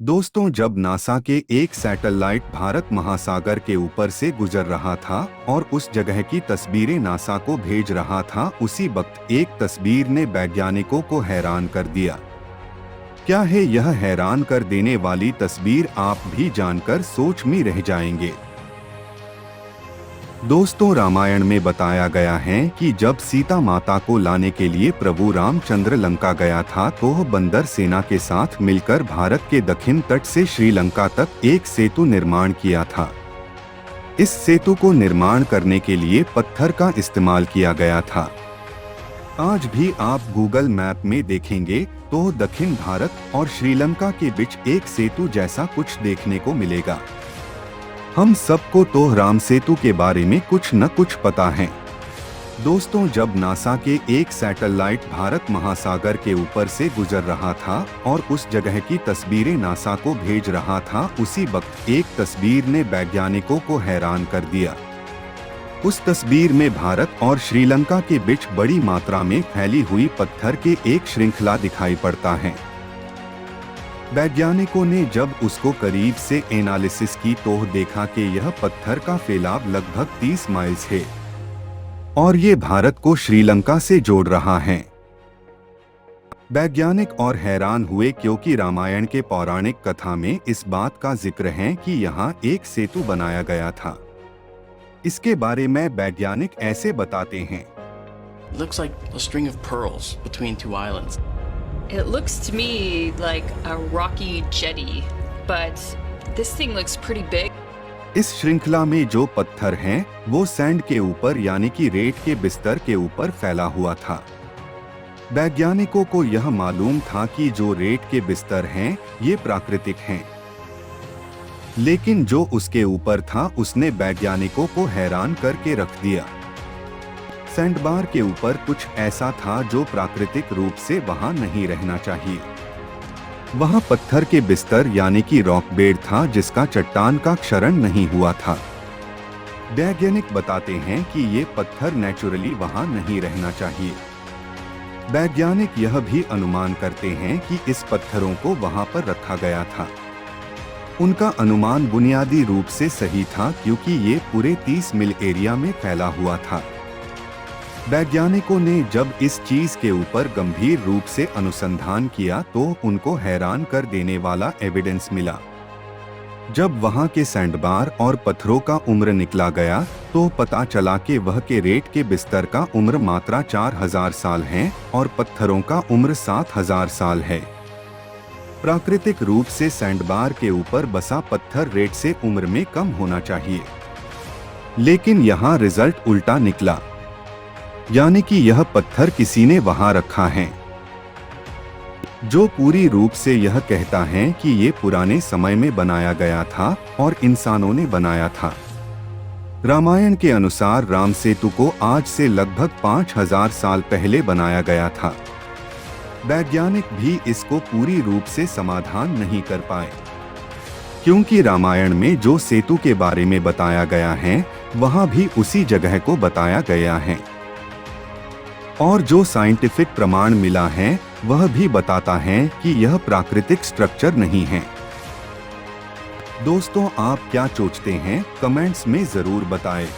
दोस्तों, जब नासा के एक सैटेलाइट भारत महासागर के ऊपर से गुजर रहा था और उस जगह की तस्वीरें नासा को भेज रहा था, उसी वक्त एक तस्वीर ने वैज्ञानिकों को हैरान कर दिया। क्या है यह हैरान कर देने वाली तस्वीर, आप भी जानकर सोच में रह जाएंगे। दोस्तों, रामायण में बताया गया है कि जब सीता माता को लाने के लिए प्रभु रामचंद्र लंका गया था तो वह बंदर सेना के साथ मिलकर भारत के दक्षिण तट से श्रीलंका तक एक सेतु निर्माण किया था। इस सेतु को निर्माण करने के लिए पत्थर का इस्तेमाल किया गया था। आज भी आप गूगल मैप में देखेंगे तो दक्षिण भारत और श्रीलंका के बीच एक सेतु जैसा कुछ देखने को मिलेगा। हम सबको तो राम सेतु के बारे में कुछ न कुछ पता है। दोस्तों, जब नासा के एक सैटेलाइट भारत महासागर के ऊपर से गुजर रहा था और उस जगह की तस्वीरें नासा को भेज रहा था, उसी वक्त एक तस्वीर ने वैज्ञानिकों को हैरान कर दिया। उस तस्वीर में भारत और श्रीलंका के बीच बड़ी मात्रा में फैली हुई पत्थर के एक श्रृंखला दिखाई पड़ता है। वैज्ञानिकों ने जब उसको करीब से एनालिसिस की तो देखा कि यह पत्थर का फैलाव लगभग 30 माइल्स है और ये भारत को श्रीलंका से जोड़ रहा है। वैज्ञानिक और हैरान हुए क्योंकि रामायण के पौराणिक कथा में इस बात का जिक्र है कि यहाँ एक सेतु बनाया गया था। इसके बारे में वैज्ञानिक ऐसे बताते हैं। Looks like a string of pearls between two islands. It looks to me like a rocky jetty, but this thing looks pretty big. इस श्रृंखला में जो पत्थर हैं, वो सैंड के ऊपर यानी कि रेत के बिस्तर के ऊपर फैला हुआ था। वैज्ञानिकों को यह मालूम था कि जो रेत के बिस्तर हैं, ये प्राकृतिक हैं, लेकिन जो उसके ऊपर था उसने वैज्ञानिकों को हैरान करके रख दिया। सैंडबार के ऊपर कुछ ऐसा था जो प्राकृतिक रूप से वहां नहीं रहना चाहिए। वहां पत्थर के बिस्तर यानी कि रॉक बेड था जिसका चट्टान का क्षरण नहीं हुआ था। वैज्ञानिक बताते हैं कि ये पत्थर नेचुरली वहां नहीं रहना चाहिए। वैज्ञानिक यह भी अनुमान करते हैं कि इस पत्थरों को वहां पर रखा गया था। उनका अनुमान बुनियादी रूप से सही था क्योंकि ये पूरे 30 मील एरिया में फैला हुआ था। वैज्ञानिकों ने जब इस चीज के ऊपर गंभीर रूप से अनुसंधान किया तो उनको हैरान कर देने वाला एविडेंस मिला। जब वहां के सैंडबार और पत्थरों का उम्र निकला गया तो पता चला कि वह के रेत के बिस्तर का उम्र मात्र 4000 साल है और पत्थरों का उम्र 7000 साल है। प्राकृतिक रूप से सैंडबार के ऊपर बसा पत्थर रेत से उम्र में कम होना चाहिए, लेकिन यहाँ रिजल्ट उल्टा निकला, यानी कि यह पत्थर किसी ने वहां रखा है, जो पूरी रूप से यह कहता है कि ये पुराने समय में बनाया गया था और इंसानों ने बनाया था। रामायण के अनुसार राम सेतु को आज से लगभग 5000 साल पहले बनाया गया था। वैज्ञानिक भी इसको पूरी रूप से समाधान नहीं कर पाए, क्योंकि रामायण में जो सेतु के बारे में बताया गया है वहां भी उसी जगह को बताया गया है और जो साइंटिफिक प्रमाण मिला है वह भी बताता है कि यह प्राकृतिक स्ट्रक्चर नहीं है। दोस्तों, आप क्या सोचते हैं? कमेंट्स में जरूर बताएं।